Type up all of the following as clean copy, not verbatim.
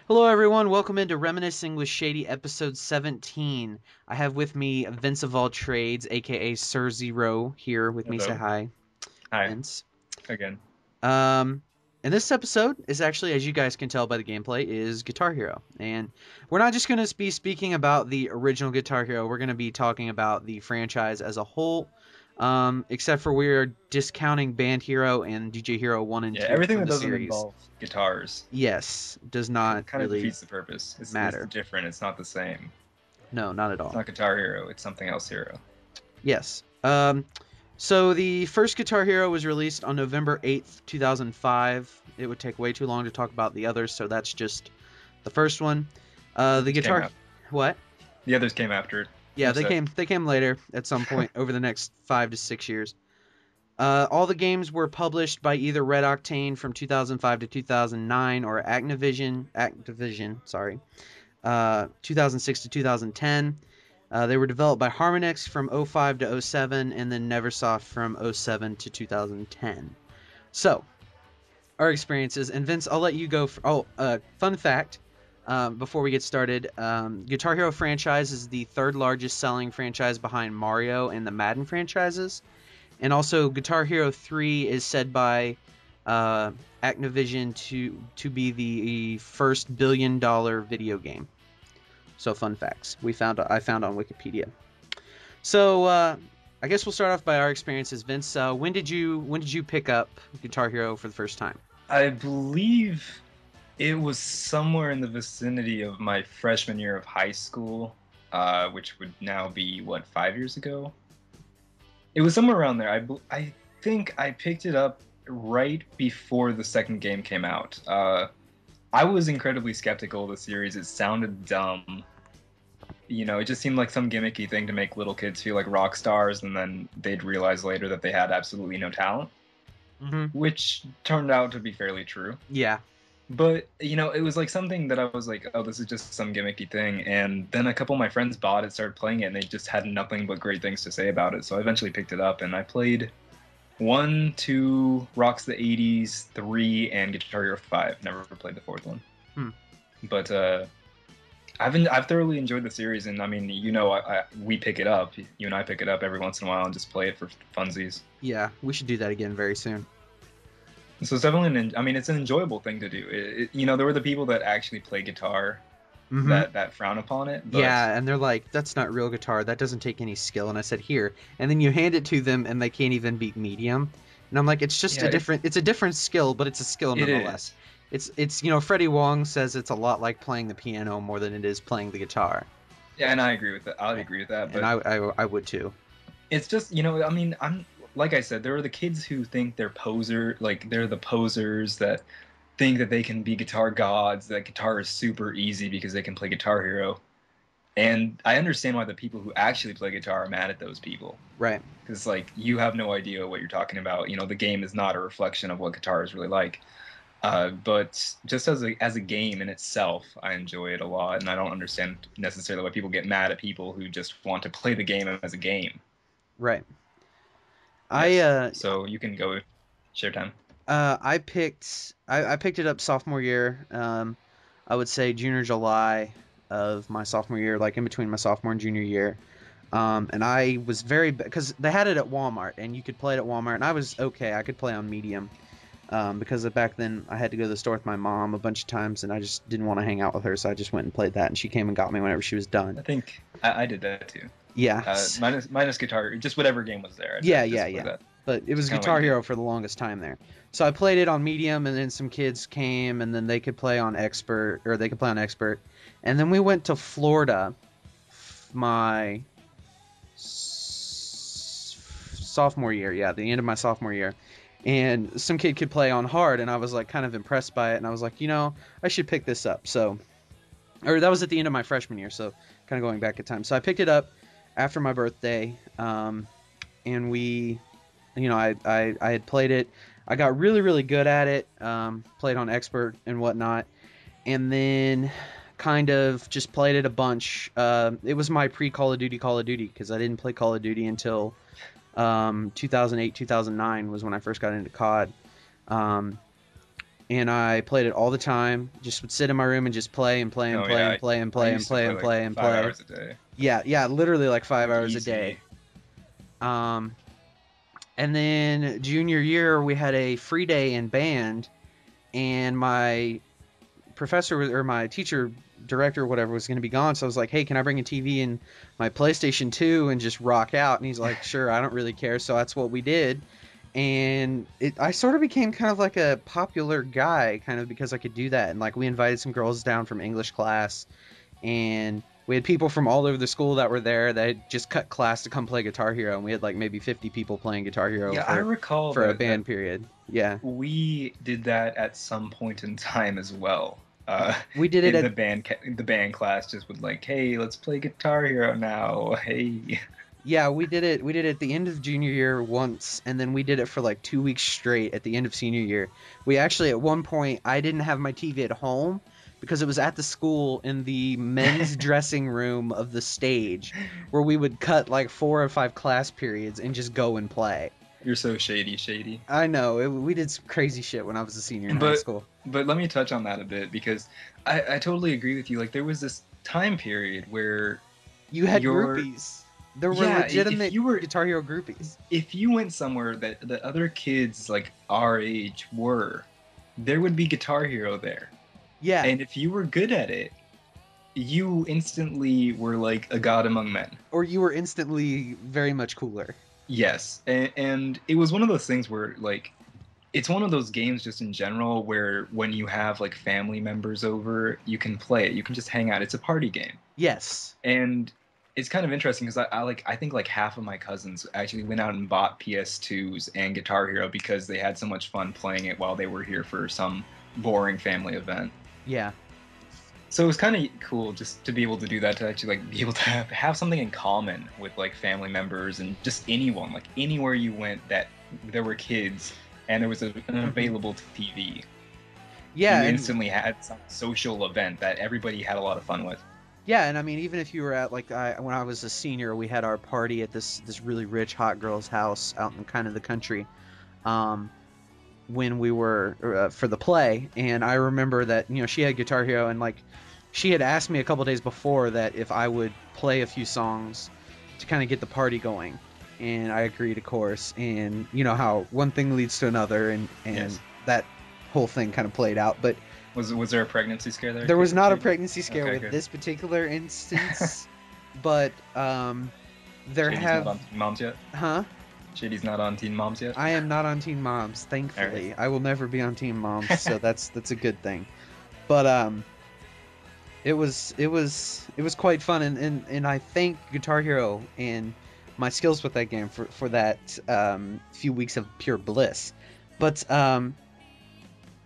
Hello, everyone. Welcome into Reminiscing with Shady, episode 17. I have with me Vinceofalltrades, aka Sir Zero, here with me. Say Hello. hi, Hi Vince. again. Um, and this episode is actually, as you guys can tell by the gameplay, is Guitar Hero. And we're not just going to be speaking about the original Guitar Hero. We're going to be talking about the franchise as a whole. Except for we're discounting Band Hero and DJ Hero 1 and Yeah, 2 everything from that the doesn't series. involve guitars Yes, does not kind of really defeats the purpose. It's matter. different. It's not the same. No, not at It's all. not Guitar Hero. It's something else Hero. Yes. So the first Guitar Hero was released on November 8th, 2005. It would take way too long to talk about the others, so that's just the first one. The The others came guitar, out. what? The others came after it. Yeah, Enough they said. came. They came later at some point over the next 5 to 6 years. All the games were published by either Red Octane from 2005 to 2009 or Activision, sorry, 2006 to 2010. They were developed by Harmonix from '05 to '07, and then Neversoft from '07 to 2010. So, our experiences, and Vince, I'll let you go. Fun fact, before we get started, Guitar Hero franchise is the third largest selling franchise behind Mario and the Madden franchises. And also, Guitar Hero 3 is said by uh, Activision to be the first billion-dollar video game. So, fun facts I found on Wikipedia. So, I guess we'll start off by our experiences. Vince, when did you pick up Guitar Hero for the first time? I believe it was somewhere in the vicinity of my freshman year of high school, which would now be, what, 5 years ago? It was somewhere around there. I think I picked it up right before the second game came out. I was incredibly skeptical of the series. It sounded dumb. It just seemed like some gimmicky thing to make little kids feel like rock stars, and then they'd realize later that they had absolutely no talent, Mm-hmm. which turned out to be fairly true. Yeah. But, it was like something that I was like, oh, this is just some gimmicky thing. And then a couple of my friends bought it, started playing it, and they just had nothing but great things to say about it. So I eventually picked it up, and I played 1, 2, Rocks the 80s, 3, and Guitar Hero 5. Never played the fourth one. Hmm. But I've thoroughly enjoyed the series, and I mean, we pick it up. You and I pick it up every once in a while and just play it for funsies. Yeah, we should do that again very soon. So it's definitely it's an enjoyable thing to do. There were the people that actually play guitar Mm-hmm. that frown upon it, but Yeah, and they're like, "That's not real guitar. That doesn't take any skill." And I said, "Here," and then you hand it to them, and they can't even beat medium. And I'm like, "It's just yeah, it's a different skill, but it's a skill it nonetheless." is. It's Freddie Wong says it's a lot like playing the piano more than it is playing the guitar, Yeah, and I agree with that. I'd agree with that, and but I would too. it's just I'm like I said, there are the kids who think they're the posers that think that they can be guitar gods, that guitar is super easy because they can play Guitar Hero. And I understand why the people who actually play guitar are mad at those people. Right. Because, like, you have no idea what you're talking about. The game is not a reflection of what guitar is really like. But just as a game in itself, I enjoy it a lot, and I don't understand necessarily why people get mad at people who just want to play the game as a game. Right. I Yes. uh So you can go share time. I picked it up sophomore year. I would say June or July of my sophomore year, like in between my sophomore and junior year. And I was because they had it at Walmart, and you could play it at Walmart, and I was okay. I could play on medium, because back then I had to go to the store with my mom a bunch of times, and I just didn't want to hang out with her, so I just went and played that, and she came and got me whenever she was done. I think I did that too. Yeah, Minus guitar, just whatever game was there. yeah, Just yeah, play yeah. that. But it It's was kind of what Guitar you do. Hero for the longest time there. So I played it on medium, and then some kids came, and then they could play on expert, or they could play on expert. And then we went to Florida my sophomore year, yeah, the end of my sophomore year. And some kid could play on hard, and I was like kind of impressed by it, and I was like, I should pick this up. So, or that was at the end of my freshman year, so kind of going back in time. So I picked it up after my birthday, and I had played it. I got really, really good at it. Played on expert and whatnot, and then kind of just played it a bunch. It was my pre Call of Duty because I didn't play Call of Duty until 2008, 2009 was when I first got into COD. Um, and I played it all the time. Just would sit in my room and just play and play and Oh play yeah, and play and I play and used to play play and like play and 5 hours play. a day, Yeah, literally like 5 hours a day. easy. Um, and then junior year we had a free day in band, and my or my teacher director or whatever was going to be gone, so I was like, hey, can I bring a TV and my PlayStation 2 and just rock out? And he's like, sure, I don't really care. So that's what we did. And I sort of became kind of like a popular guy, kind of because I could do that. And like we invited some girls down from English class, and we had people from all over the school that were there that had just cut class to come play Guitar Hero, and we had like maybe 50 people playing Guitar Hero Yeah, I recall for a that band period. Yeah, we did that at some point in time as well. we did it In at the band class just would like, hey, let's play Guitar Hero now. Hey. Yeah, we did it. We did it at the end of junior year once, and then we did it for like 2 weeks straight at the end of senior year. We actually, at one point, I didn't have my TV at home because it was at the school in the men's dressing room of the stage, where we would cut like 4 or 5 class periods and just go and play. You're so shady, Shady. I know we did some crazy shit when I was a senior in high But school. but let me touch on that a bit because I totally agree with you. Like there was this time period where You had your groupies. There were yeah, legitimate Guitar Hero groupies. if you went somewhere that the other kids like our age were, there would be Guitar Hero there. Yeah. And if you were good at it, you instantly were like a god among men. Or you were instantly very much cooler. Yes, and it was one of those things where like it's one of those games just in general where when you have like family members over, you can play it. You can just hang out. It's a party game. Yes. And it's kind of interesting because I think like half of my cousins actually went out and bought PS2s and Guitar Hero because they had so much fun playing it while they were here for some boring family event. Yeah. So it was kind of cool just to be able to do that, to actually like be able to have something in common with like family members and just anyone, like anywhere you went that there were kids and there was an available TV. Yeah. You instantly had some social event that everybody had a lot of fun with. Yeah, and I mean, even if you were at like when I was a senior, we had our party at this really rich hot girl's house out in kind of the country, when we were for the play, and I remember that she had Guitar Hero, and like she had asked me a couple days before that if I would play a few songs to kind of get the party going, and I agreed, of course, and you know how one thing leads to another, and Yes. that whole thing kind of played out, but. Was there a pregnancy scare there? There was not a pregnancy scare Okay, with good. this particular instance, but there Shady's have. not on Teen Moms yet? Huh? Shady's not on Teen Moms yet? I am not on Teen Moms, thankfully. Alright. I will never be on Teen Moms, so that's a good thing. But it was quite fun, and I thank Guitar Hero and my skills with that game for that few weeks of pure bliss. But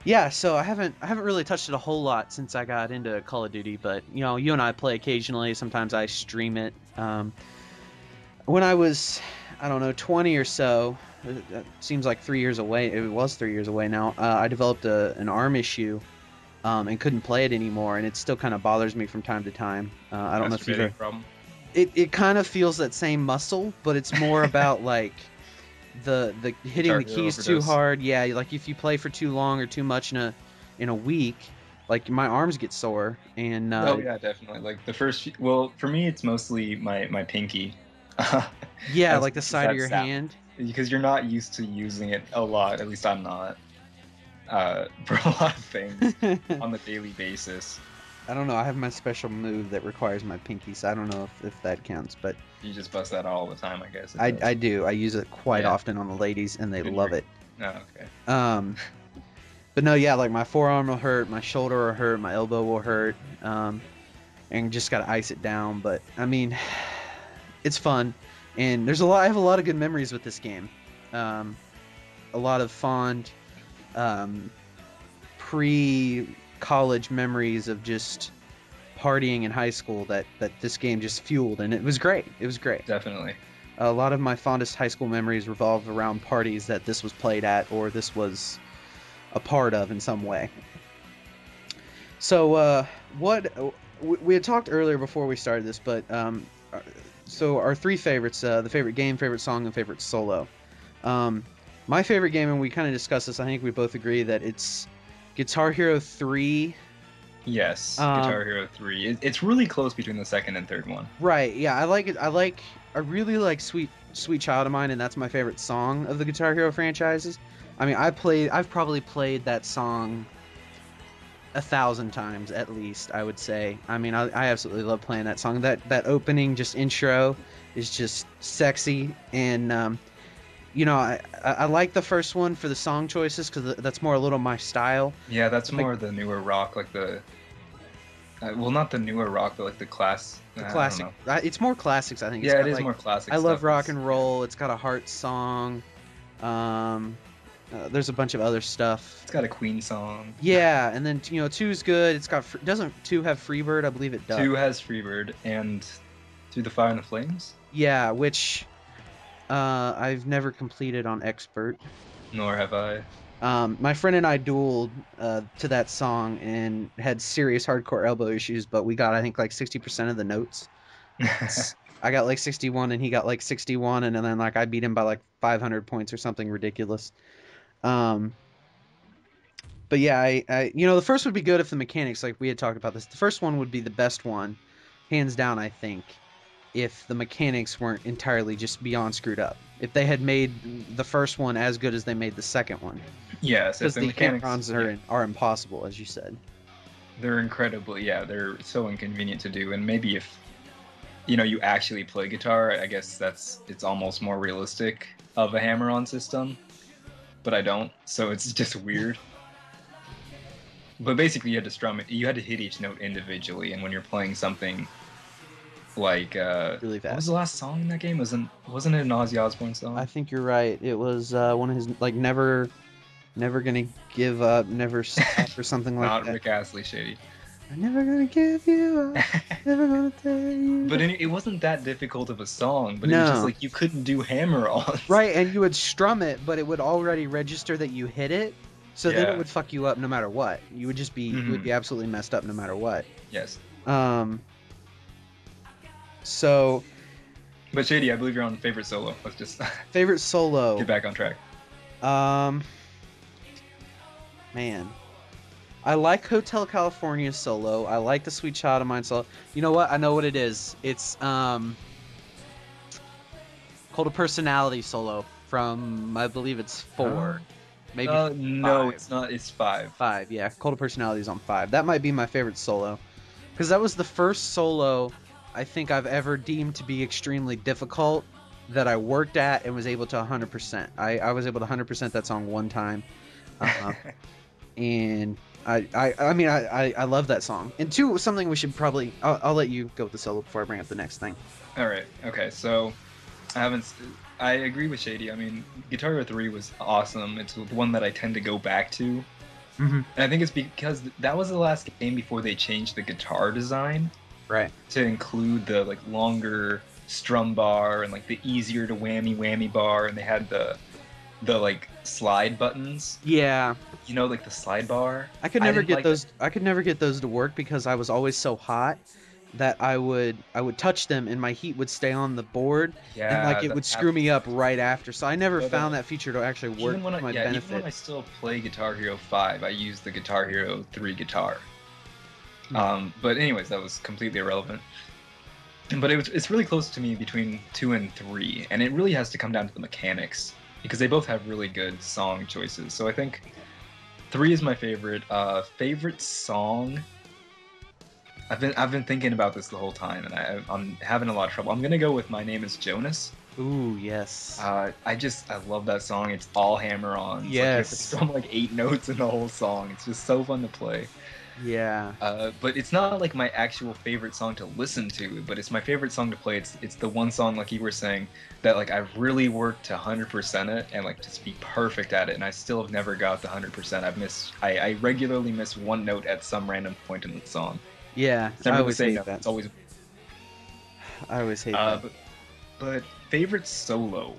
yeah, so I haven't really touched it a whole lot since I got into Call of Duty, but you and I play occasionally. Sometimes I stream it. When I was, I don't know, 20 or so, it seems like 3 years away. It was 3 years away now. I developed an arm issue, and couldn't play it anymore, and it still kind of bothers me from time to time. I don't know if you've ever. Problem. It kind of feels that same muscle, but it's more about like. The hitting the keys too hard, yeah. Like if you play for too long or too much in a week, like my arms get sore. And oh yeah, definitely. Like the first, well, for me, it's mostly my pinky. Yeah, like the side of your hand. Because you're not used to using it a lot. At least I'm not. For a lot of things on the daily basis. I don't know. I have my special move that requires my pinky, so I don't know if that counts. But you just bust that all the time, I guess. I do. I use it quite often on the ladies, and they love it. Oh, okay. But no, yeah, like my forearm will hurt, my shoulder will hurt, my elbow will hurt, and just gotta ice it down. But I mean, it's fun, and I have a lot of good memories with this game. A lot of fond pre-college memories of just partying in high school that this game just fueled, and it was great. It was great. Definitely. A lot of my fondest high school memories revolve around parties that this was played at or this was a part of in some way. So what we had talked earlier before we started this, but so our three favorites, the favorite game, favorite song, and favorite solo. My favorite game, and we kind of discussed this, I think we both agree that it's Guitar Hero 3. Yes, Guitar Hero 3. It's really close between the second and third one. Right, yeah, I like it. I really like Sweet Child of Mine, and that's my favorite song of the Guitar Hero franchises. I mean, I've probably played that song 1,000 times at least, I would say. I mean, I absolutely love playing that song. That opening just intro is just sexy, and you know, I like the first one for the song choices because that's more a little my style. Yeah, that's more the newer rock, like the well, not the newer rock, but like the class. The I don't classic. know. It's more classics, I think. It's Yeah, it got is like more classic I love stuff. rock and roll. It's got a heart song. Um, there's a bunch of other stuff. It's got a Queen song. Yeah, and then you know, two's good. It's got doesn't two have Freebird? I believe it does. 2 has Freebird and Through the Fire and the Flames. Yeah, which I've never completed on Expert. Nor have I. My friend and I dueled to that song and had serious hardcore elbow issues, but we got I think like 60% of the notes. I got like 61 and he got like 61, and then like I beat him by like 500 points or something ridiculous. But yeah, I you know, the first would be good if the mechanics, like we had talked about this. The first one would be the best one, hands down, I think, if the mechanics weren't entirely just beyond screwed up. If they had made the first one as good as they made the second one. Yes, Because if the the mechanics runs are impossible, as you said. they're incredibly, yeah, they're so inconvenient to do. And maybe if you actually play guitar, I guess it's almost more realistic of a hammer-on system. But I don't, so it's just weird. But basically, you had to strum it. You had to hit each note individually, and when you're playing something like Really fast. what was the last song in that game? Wasn't it an Ozzy Osbourne song? I think you're right. It was one of his like never gonna give up, never stop, or something like Not that. Rick Astley, Shady. I'm never gonna give you up, never gonna tell you. But it wasn't that difficult of a song. But it No. was just like you couldn't do hammer-ons. Right, and you would strum it, but it would already register that you hit it, so then Yeah. it would fuck you up no matter what. You would just be you would be absolutely messed up no matter what. Yes. So. But Shady, I believe you're on favorite solo. Let's just Favorite solo. get back on track. Man. I like Hotel California solo. I like the Sweet Child of Mine solo. You know what? I know what it is. It's Cult of Personality solo from, I believe it's 4. Maybe no, 5. it's not. It's 5. 5, yeah. Cult of Personality is on 5. That might be my favorite solo. Because that was the first solo I think I've ever deemed to be extremely difficult that I worked at and was able to 100%. I was able to 100% that song one time. And I mean, I love that song. And 2 was something we should probably... I'll let you go with the solo before I bring up the next thing. All right. Okay. So I agree with Shady. I mean, Guitar Hero 3 was awesome. It's the one that I tend to go back to. Mm-hmm. And I think it's because that was the last game before they changed the guitar design. Right. To include the like longer strum bar and like the easier to whammy bar, and they had the like slide buttons. Yeah. You know, like the slide bar. I could never get those. I could never get those to work because I was always so hot that I would touch them and my heat would stay on the board, and like it would screw me up right after. So I never found that feature to actually work to my benefit. Even when I still play Guitar Hero 5, I use the Guitar Hero 3 guitar. But anyways, that was completely irrelevant. But it's really close to me between 2 and 3, and it really has to come down to the mechanics because they both have really good song choices. So I think 3 is my favorite. Favorite song. I've been thinking about this the whole time, and I'm having a lot of trouble. I'm gonna go with My Name Is Jonas. Ooh, yes. I love that song. It's all hammer-ons. Yes. Like, you have to strum like 8 notes in the whole song. It's just so fun to play. Yeah. But it's not like my actual favorite song to listen to, but it's my favorite song to play. It's the one song, like you were saying, that like I've really worked to 100% it and like just be perfect at it, and I still have never got the 100%. I regularly miss one note at some random point in the song. Yeah, I always hate that. It's always. I always hate that. But favorite solo,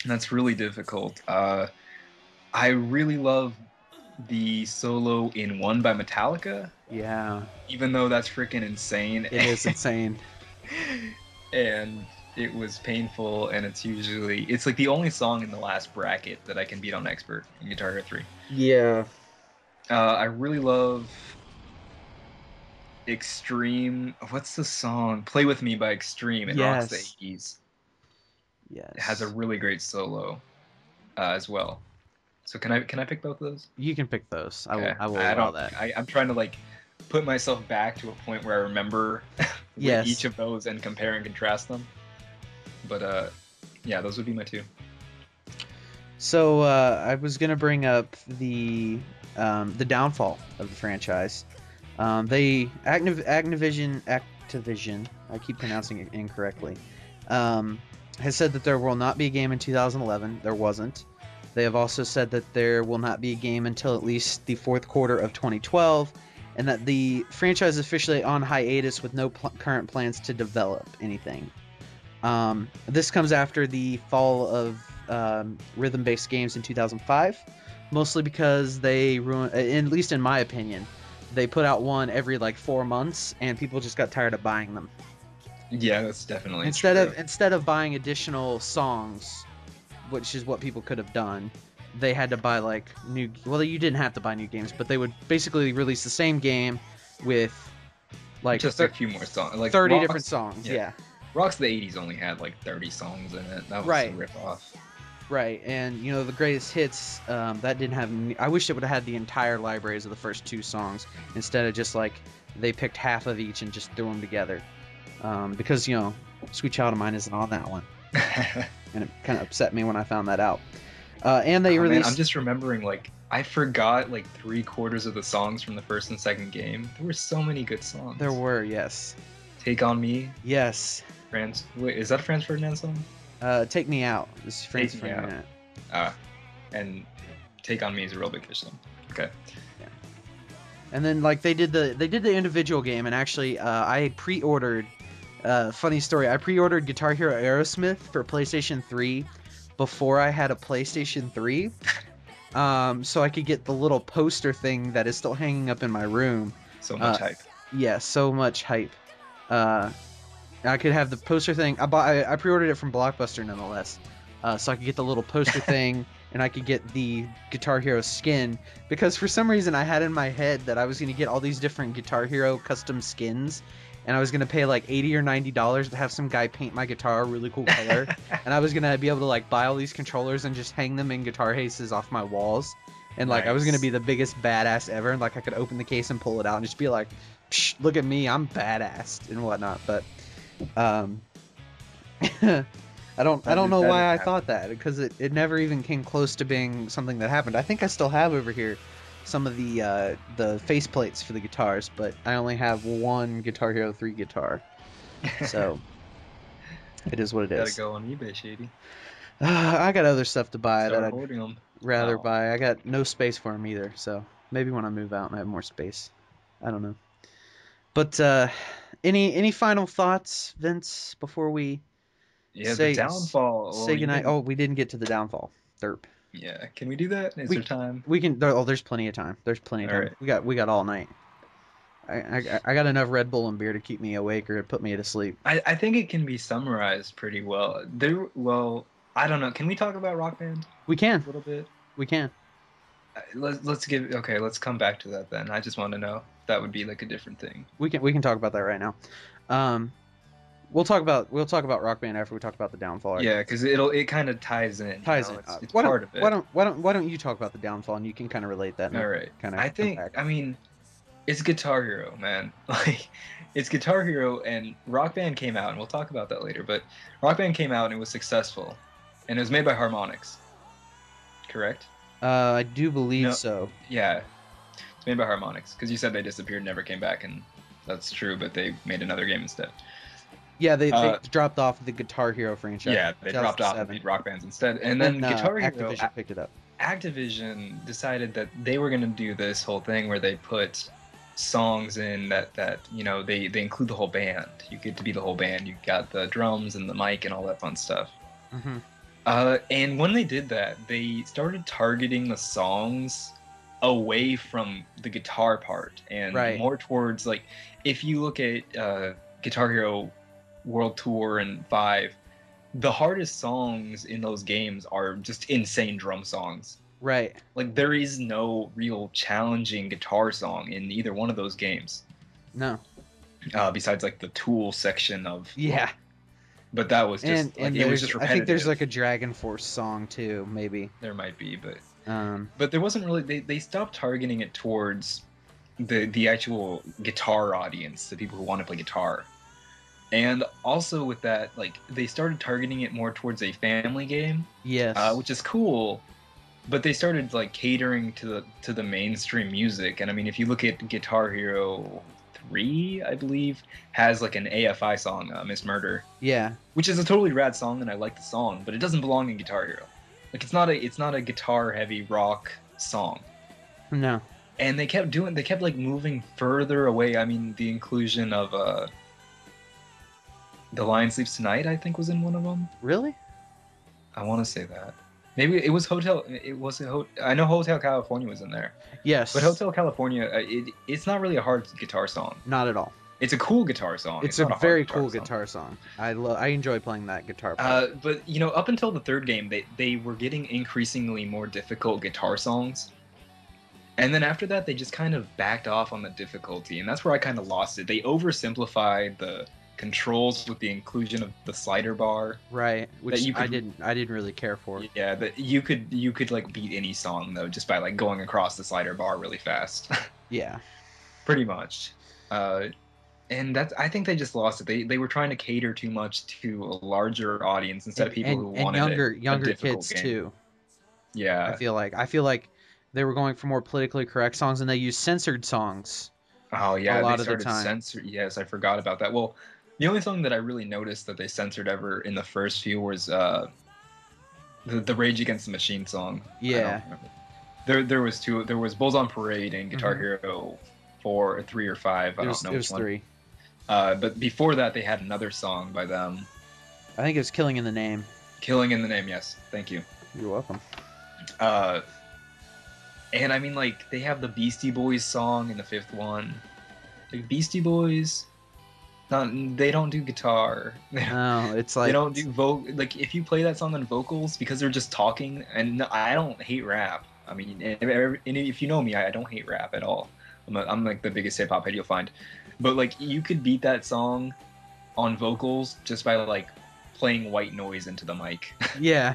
that's really difficult. I really love the solo in One by Metallica. Yeah. Even though that's freaking insane. It is insane. And it was painful, and it's like the only song in the last bracket that I can beat on Expert in Guitar Hero 3. Yeah. I really love Extreme. What's the song? Play With Me by Extreme. It rocks the Yes. 80s. It has a Yes. really great solo as well. So can I pick both of those? You can pick those. I will. Okay. I will I allow don't. that. I'm trying to like put myself back to a point where I remember with each Yes. of those and compare and contrast them. But yeah, those would be my two. So I was gonna bring up the downfall of the franchise. Activision. I keep pronouncing it incorrectly. Um, has said that there will not be a game in 2011. There wasn't. They have also said that there will not be a game until at least the fourth quarter of 2012, and that the franchise is officially on hiatus with no current plans to develop anything. This comes after the fall of rhythm-based games in 2005, mostly because they ruined, at least in my opinion, they put out one every like 4 months, and people just got tired of buying them. Yeah, that's definitely Instead true. of instead of buying additional songs, which is what people could have done, they had to buy like new. Well, you didn't have to buy new games, but they would basically release the same game with like Just a few more songs. Like 30 different Rocks. songs. Yeah. Yeah. Rocks of the 80s only had like 30 songs in it. That was a Right. rip off. Right, and you know the greatest hits that didn't have. I wish it would have had the entire libraries of the first two songs instead of just like they picked half of each and just threw them together. Because you know, "Sweet Child of Mine" isn't on that one, and it kind of upset me when I found that out. And they Oh man, I'm released. just remembering like I forgot like 3/4 of the songs from the first and second game. There were so many good songs. There were, yes, Take on Me, yes. Wait, is that a Franz Ferdinand song? Take Me Out. This is Franz Take Me Out. Ferdinand. And Take on Me is a real big fish song. Okay. Yeah. And then like they did the individual game, and actually I pre-ordered. Funny story. I pre-ordered Guitar Hero Aerosmith for PlayStation 3 before I had a PlayStation 3, so I could get the little poster thing that is still hanging up in my room. So much hype. Yeah, so much hype. I could have the poster thing. I pre-ordered it from Blockbuster nonetheless, so I could get the little poster thing, and I could get the Guitar Hero skin, because for some reason I had in my head that I was going to get all these different Guitar Hero custom skins, and I was going to pay like $80 or $90 to have some guy paint my guitar a really cool color, and I was going to be able to like buy all these controllers and just hang them in guitar cases off my walls, and like I was going to be the biggest badass ever, and like I could open the case and pull it out and just be like, psh, look at me, I'm badass and whatnot. But I don't know why I thought that, because it never even came close to being something that happened. I think I still have over here some of the faceplates for the guitars, but I only have one Guitar Hero 3 guitar. So it is what it Gotta is. go on eBay, Shady. I got other stuff to buy that Start I'd hoarding them. rather Wow. buy. I got no space for them either, so maybe when I move out and I have more space. I don't know. But any final thoughts, Vince, before we Yeah, the say downfall. Well, say you goodnight? didn't. Oh, we didn't get to the downfall. Derp. Yeah, can we do that? Is there time? We can. Oh, there's plenty of time. There's plenty of All time. right. We got all night. I got enough Red Bull and beer to keep me awake or put me to sleep. I think it can be summarized pretty well. Well, I don't know. Can we talk about Rock Band We a can. little bit? We can. Let's come back to that then. I just want to know if that would be like a different thing. We can talk about that right now. We'll talk about Rock Band after we talk about the downfall. Yeah, because it kind of ties in. Ties in. It's part of it. Why don't you talk about the downfall, and you can kind of relate that. All right. Kind of. I think. I mean, it's Guitar Hero, man. Like, it's Guitar Hero, and Rock Band came out, and we'll talk about that later. But Rock Band came out, and it was successful, and it was made by Harmonix. Correct? I do believe so. Yeah, it's made by Harmonix, because you said they disappeared, never came back, and that's true. But they made another game instead. Yeah, they dropped off the Guitar Hero franchise. Yeah, they dropped off and made Rock Bands instead, and then Guitar Hero. Activision picked it up. Activision decided that they were going to do this whole thing where they put songs in that you know they include the whole band. You get to be the whole band. You got the drums and the mic and all that fun stuff. Mm-hmm. And when they did that, they started targeting the songs away from the guitar part and more towards, like, if you look at Guitar Hero World Tour and 5, the hardest songs in those games are just insane drum songs. Right. Like, there is no real challenging guitar song in either one of those games, No. besides like the Tool section of. Yeah. But that was just like And it was there's just I think there's repetitive. like a Dragon Force song too, maybe. There might be, Um. but there wasn't really. They stopped targeting it towards the actual guitar audience, the people who want to play guitar. And also with that, like they started targeting it more towards a family game, Yes. which is cool. But they started like catering to the mainstream music. And I mean, if you look at Guitar Hero 3, I believe, has like an AFI song, Miss Murder, Yeah. which is a totally rad song, and I like the song, but it doesn't belong in Guitar Hero. Like it's not a guitar heavy rock song. No. And they kept like moving further away. I mean, the inclusion of The Lion Sleeps Tonight, I think, was in one of them. Really? I want to say that. Maybe it was Hotel. It was I know Hotel California was in there, Yes. but Hotel California, it's not really a hard guitar song. Not at all. It's a cool guitar song. It's not a hard very guitar cool song. guitar song. I enjoy playing that guitar part. But you know, up until the third game, they were getting increasingly more difficult guitar songs. And then after that, they just kind of backed off on the difficulty, and that's where I kind of lost it. They oversimplified the controls with the inclusion of the slider bar. Right, which you I could- didn't really care for. Yeah, that you could like beat any song though just by like going across the slider bar really fast. Yeah. Pretty much. And I think they just lost it. They were trying to cater too much to a larger audience instead of people who wanted younger a difficult kids game. too. Yeah. I feel like they were going for more politically correct songs, and they used censored songs. Oh yeah, a lot they of the started time. censor. Yes, I forgot about that. Well, the only song that I really noticed that they censored ever in the first few was the Rage Against the Machine song. Yeah. I don't remember. There was two. There was Bulls on Parade and Guitar Hero 4, 3, or 5. I don't know It which was one. 3. But before that, they had another song by them. I think it was Killing in the Name. Killing in the Name. Yes, thank you. You're welcome. And I mean, like, they have the Beastie Boys song in the 5th one. Like, Beastie Boys, they don't do guitar. No, it's like they don't do like, if you play that song on vocals, because they're just talking, and I don't hate rap. I mean, and if you know me, I don't hate rap at all. I'm like the biggest hip hop head you'll find. But like, you could beat that song on vocals just by like playing white noise into the mic. Yeah.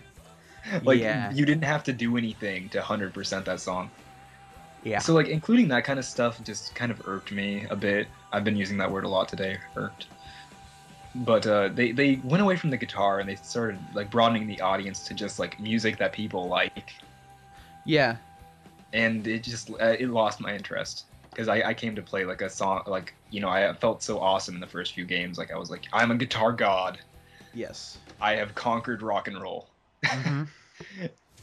Like, Yeah. you didn't have to do anything to 100% that song. Yeah. So like, including that kind of stuff just kind of irked me a bit. I've been using that word a lot today, irked. But they went away from the guitar and they started like broadening the audience to just like music that people like. Yeah. And it just it lost my interest because I came to play like a song, like, you know, I felt so awesome in the first few games. Like, I was like, I'm a guitar god. Yes. I have conquered rock and roll. Mm-hmm.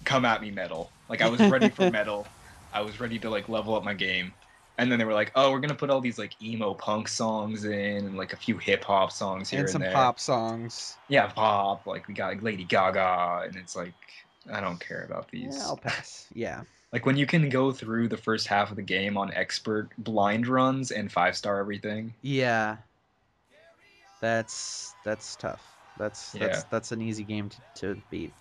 Come at me, metal. Like, I was ready for metal. I was ready to like level up my game. And then they were like, oh, we're gonna put all these like emo punk songs in and like a few hip hop songs here and some there. pop songs. Yeah, pop. Like, we got like Lady Gaga, and it's like, I don't care about these. Yeah, I'll pass. Yeah. Like, when you can go through the first half of the game on expert blind runs and 5-star everything. Yeah. That's tough. That's an easy game to beat.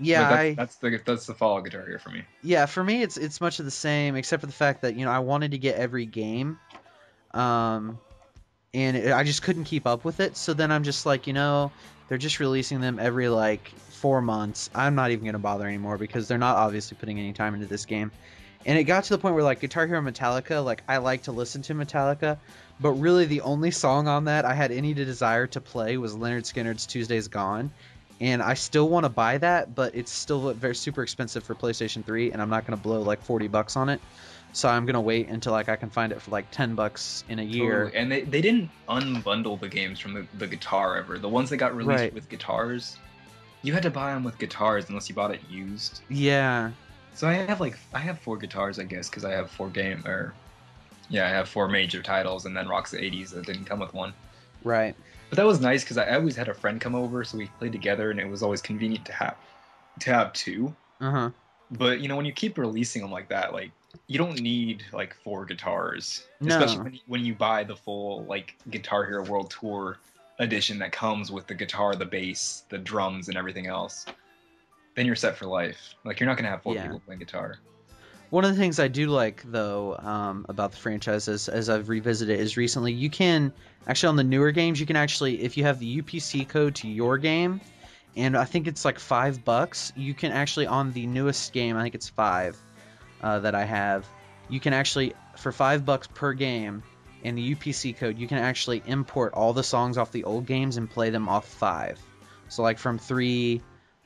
Yeah, But that's the fall Guitar Hero for me. Yeah, for me it's much of the same, except for the fact that, you know, I wanted to get every game, and I just couldn't keep up with it. So then I'm just like, you know, they're just releasing them every like 4 months. I'm not even gonna bother anymore because they're not obviously putting any time into this game. And it got to the point where like Guitar Hero Metallica, like I like to listen to Metallica, but really the only song on that I had any desire to play was Leonard Skinner's Tuesday's Gone. And I still want to buy that, but it's still very super expensive for PlayStation 3, and I'm not going to blow like $40 on it. So I'm going to wait until like I can find it for like $10 in a year. Totally. And they didn't unbundle the games from the guitar ever. The ones that got released with guitars, you had to buy them with guitars unless you bought it used. Yeah. So I have 4 guitars, I guess, because I have 4 I have 4 major titles and then Rocks the 80s that didn't come with one. Right. But that was nice because I always had a friend come over, so we played together, and it was always convenient to have 2. Uh-huh. But, you know, when you keep releasing them like that, like, you don't need like 4 guitars, No. especially when you buy the full like Guitar Hero World Tour edition that comes with the guitar, the bass, the drums, and everything else. then you're set for life. Like, you're not gonna have four Yeah. people playing guitar. One of the things I do like, though, about the franchise, as I've revisited, is recently you can actually, on the newer games, you can actually, if you have the UPC code to your game, and I think it's like $5, you can actually, on the newest game, I think it's 5 that I have, you can actually, for $5 per game, and the UPC code, you can actually import all the songs off the old games and play them off 5. So like from 3,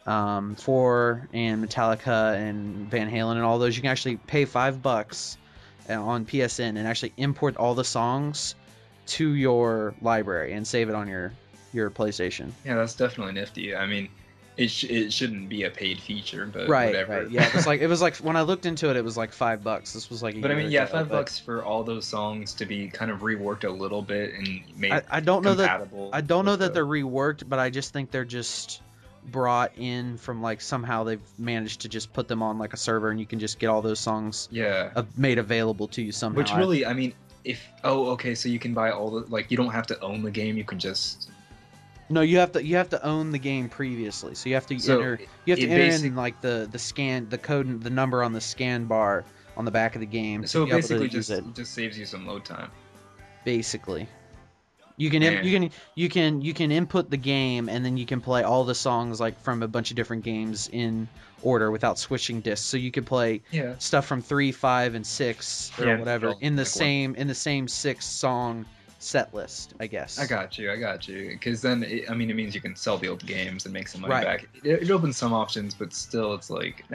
4, and Metallica and Van Halen and all those, you can actually pay $5 on PSN and actually import all the songs to your library and save it on your PlayStation. Yeah, that's definitely nifty. I mean, it shouldn't be a paid feature, but Right, whatever. right. Yeah, it was like when I looked into it, it was like $5. This was like a But I year mean, yeah, ago, $5 for all those songs to be kind of reworked a little bit and made I don't know compatible. I don't know with that they're reworked, but I just think they're just brought in from like somehow they've managed to just put them on like a server and you can just get all those songs made available to you somehow. Which really, I mean, okay, so you can buy all the, like, you don't have to own the game, you can just. No, you have to own the game previously. So you have to enter in like the scan, the code, and the number on the scan bar on the back of the game. So to be basically, able to use it. just saves you some load time. Basically, you can input the game and then you can play all the songs like from a bunch of different games in order without switching discs. So you could play stuff from 3, 5, and 6 or whatever in the same 6-song set list, I guess. I got you. Because then, it means you can sell the old games and make some money back. It opens some options, but still, it's like,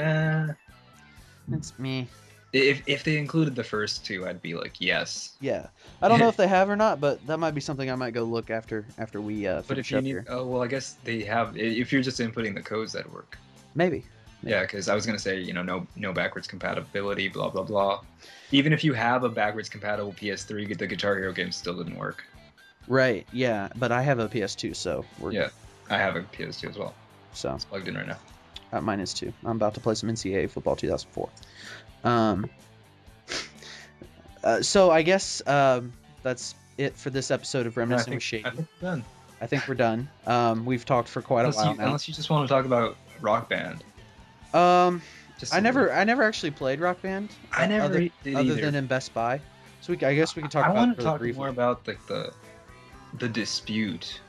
It's me. If they included the first 2, I'd be like, yes. Yeah, I don't know if they have or not, but that might be something I might go look after we finish but if you need, here. oh well, I guess they have. If you're just inputting the codes, that'd work. Maybe. Yeah, because I was gonna say, no backwards compatibility, blah blah blah. Even if you have a backwards compatible PS3, the Guitar Hero game still didn't work. Right. Yeah, but I have a PS2, so we're good. I have a PS2 as well. So it's plugged in right now. Mine is too. I'm about to play some NCAA football 2004. So I guess that's it for this episode of Reminiscing with Shady. I think we're done. I think we're done. We've talked for quite a while now. Unless you just want to talk about Rock Band. I never actually played Rock Band. I never did other either. than in Best Buy. So I guess we can talk. I about want to talk briefly. more about like the dispute.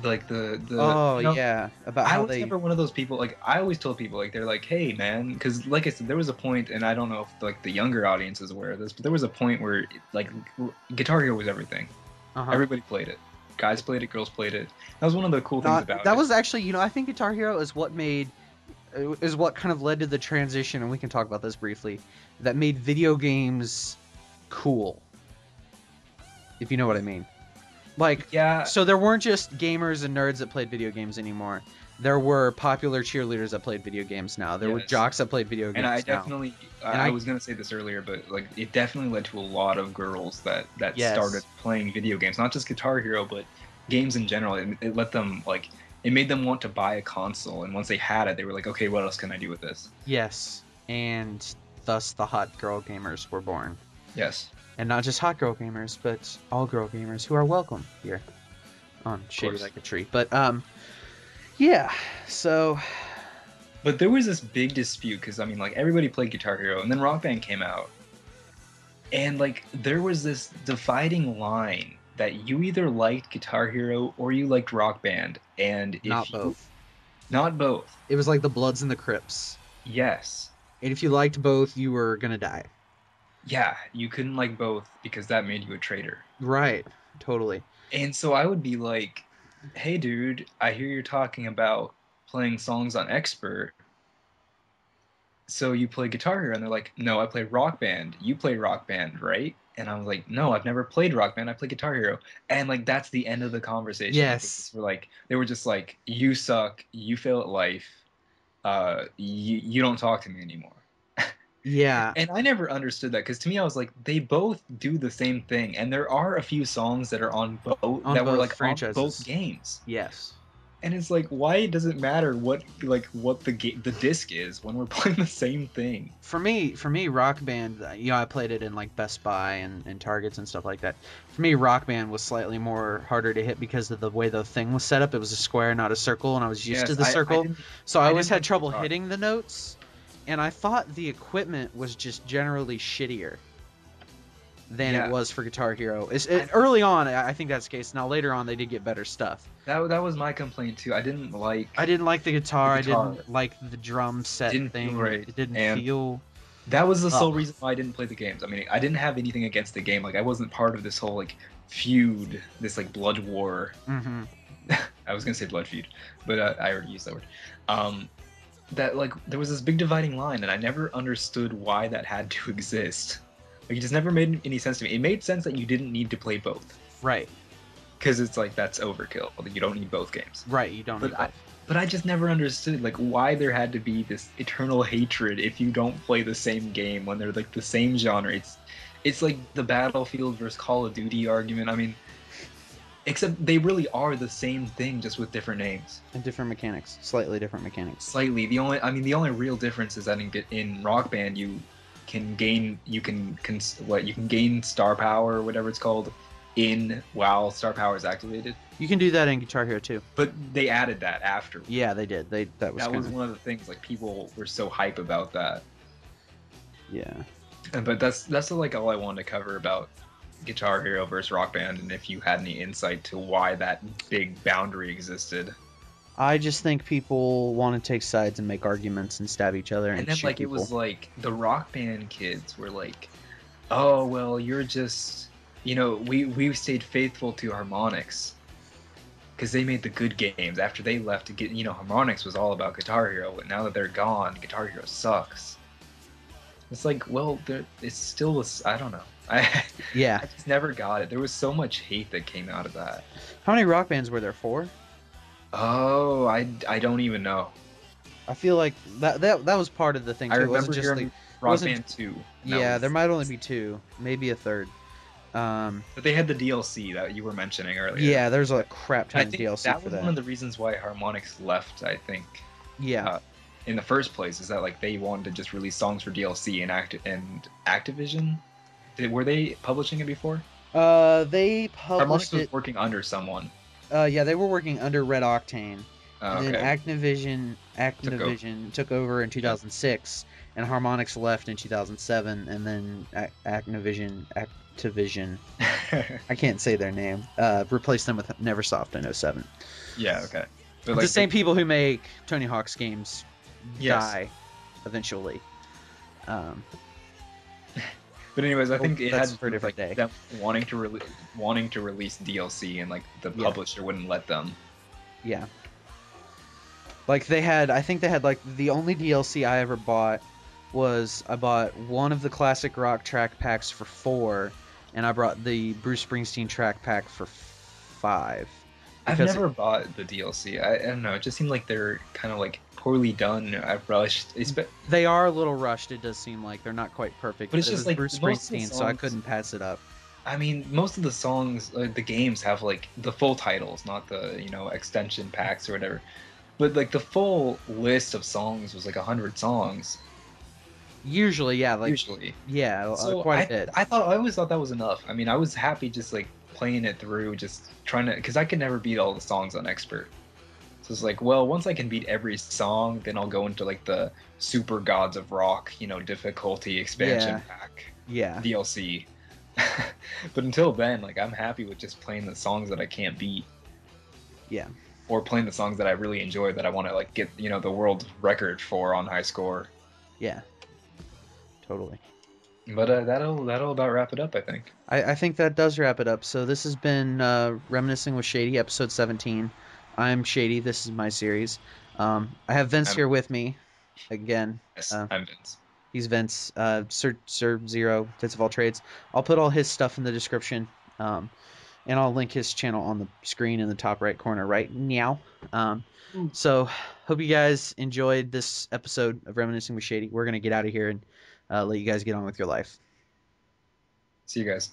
Like the about how I was never one of those people. Like, I always told people, like, they're like, hey man, because like I said, there was a point, and I don't know if like the younger audience is aware of this, but there was a point where like Guitar Hero was everything. Everybody played it. Guys played it, girls played it. That was one of the cool things about it. That was actually, I think Guitar Hero is what kind of led to the transition, and we can talk about this briefly, that made video games cool, if you know what I mean. Like, so there weren't just gamers and nerds that played video games anymore. There were popular cheerleaders that played video games now. There were jocks that played video games now. And I definitely, I was going to say this earlier, but like it definitely led to a lot of girls that started playing video games. Not just Guitar Hero, but games in general. It let them, like, it made them want to buy a console. And once they had it, they were like, okay, what else can I do with this? Yes. And thus the hot girl gamers were born. Yes. And not just hot girl gamers, but all girl gamers who are welcome here on Shadylikeatree. But yeah, so. But there was this big dispute because like everybody played Guitar Hero, and then Rock Band came out, and like there was this dividing line that you either liked Guitar Hero or you liked Rock Band, and not both. Not both. It was like the Bloods and the Crips. Yes. And if you liked both, you were gonna die. Yeah, you couldn't like both because that made you a traitor. Right, totally. And so I would be like, hey dude, I hear you're talking about playing songs on Expert, so you play Guitar Hero? And they're like, no, I play Rock Band. You play Rock Band, right? And I was like, no, I've never played Rock Band. I play Guitar Hero. And like that's the end of the conversation. Yes. They were just like, you suck, you fail at life, you don't talk to me anymore. Yeah. And I never understood that, because to me I was like, they both do the same thing, and there are a few songs that are on both franchises. on both games. Yes. And it's like, why does it matter what the disc is when we're playing the same thing? For me, Rock Band, I played it in like Best Buy and Targets and stuff like that. For me, Rock Band was slightly more harder to hit because of the way the thing was set up. It was a square, not a circle, and I was used to Yes, the circle, so I I always didn't had like trouble guitar. hitting the notes. And I thought the equipment was just generally shittier than it Yeah, was for Guitar Hero. I, Early on, I think that's the case. Now later on, they did get better stuff. that was my complaint too. I didn't I like didn't like the the guitar. I guitar. didn't like the drum It set didn't feel thing. right, It didn't and feel. that was the Oh, sole reason why I didn't play the games. I mean, I didn't have anything against the game. Like, I wasn't part of this whole like feud, this like blood war. mm-hmm. I was gonna say blood feud, but I already used that word. Um, that like there was this big dividing line, and I never understood why that had to exist. Like, it just never made any sense to me. It made sense that you didn't need to play both, Right. because it's like that's overkill. Like, you don't need both games. Right. You don't need But I, both. but I just never understood like why there had to be this eternal hatred if you don't play the same game when they're like the same genre. It's like the Battlefield versus Call of Duty argument. I mean, except they really are the same thing, just with different names. And different mechanics. Slightly different mechanics. Slightly. The only real difference is that in Rock Band you can gain star power or whatever it's called in while star power is activated. You can do that in Guitar Hero too. But they added that after. Yeah, they did. That was That kind was of. one of the things, like, people were so hype about that. Yeah. But that's like all I wanted to cover about Guitar Hero versus Rock Band, and if you had any insight to why that big boundary existed. I just think people want to take sides and make arguments and stab each other and And then shoot like people. it was like the Rock Band kids were like, "Oh, well, you're just, we stayed faithful to Harmonix because they made the good games after they left to get, Harmonix was all about Guitar Hero, but now that they're gone, Guitar Hero sucks." It's like, well, it's still I don't know. Yeah. I just never got it. There was so much hate that came out of that. How many Rock Bands were there? 4? Oh, I don't even know. I feel like that was part of the thing I too. It remember wasn't just hearing like Rock wasn't. Band 2. Yeah, there might only be 2, maybe a third. But they had the DLC that you were mentioning earlier. Yeah, there's a crap I ton of think DLC that for was that. one of the reasons why Harmonix left, I think. Yeah. In the first place, is that like they wanted to just release songs for DLC and Activision. Were they publishing it before? They published Harmonix was it. working under someone. Yeah, they were working under Red Octane. Oh, And then okay. Activision took over in 2006, and Harmonix left in 2007, and then Activision, I can't say their name, replaced them with Neversoft in 07. Yeah, okay. But It's like the same people who make Tony Hawk's games Yes. die eventually. But anyways, I think it that's had for a different like day. them wanting to release DLC, and like the Yeah. publisher wouldn't let them. Yeah. Like I think they had like the only DLC I ever bought was I bought one of the classic rock track packs for 4, and I bought the Bruce Springsteen track pack for 5. I've Because never bought the DLC. I don't know. It just seemed like they're kind of like poorly done. I've rushed. they are a little rushed. It does seem like they're not quite perfect. But it's It just was like Bruce most of the Springsteen, so I songs- couldn't pass it up. I mean, most of the songs, the games have like the full titles, not the extension packs or whatever. But like the full list of songs was like 100 songs Usually, yeah, like usually. yeah, So quite a bit. I always thought that was enough. I mean, I was happy just like playing it through, just trying to, because I could never beat all the songs on expert. So it's like, well, once I can beat every song, then I'll go into like the Super Gods of Rock, difficulty expansion Yeah. pack Yeah, DLC. But until then, like, I'm happy with just playing the songs that I can't beat, yeah, or playing the songs that I really enjoy that I want to like get the world record for on high score. yeah, totally. But that'll about wrap it up, I think. I think that does wrap it up. So this has been Reminiscing with Shady, episode 17. I'm Shady. This is my series. I have Vince here with me again. Yes, I'm Vince. He's Vince. Sir Zero, Vinceofalltrades. I'll put all his stuff in the description, and I'll link his channel on the screen in the top right corner right now. So hope you guys enjoyed this episode of Reminiscing with Shady. We're gonna get out of here and let you guys get on with your life. See you guys.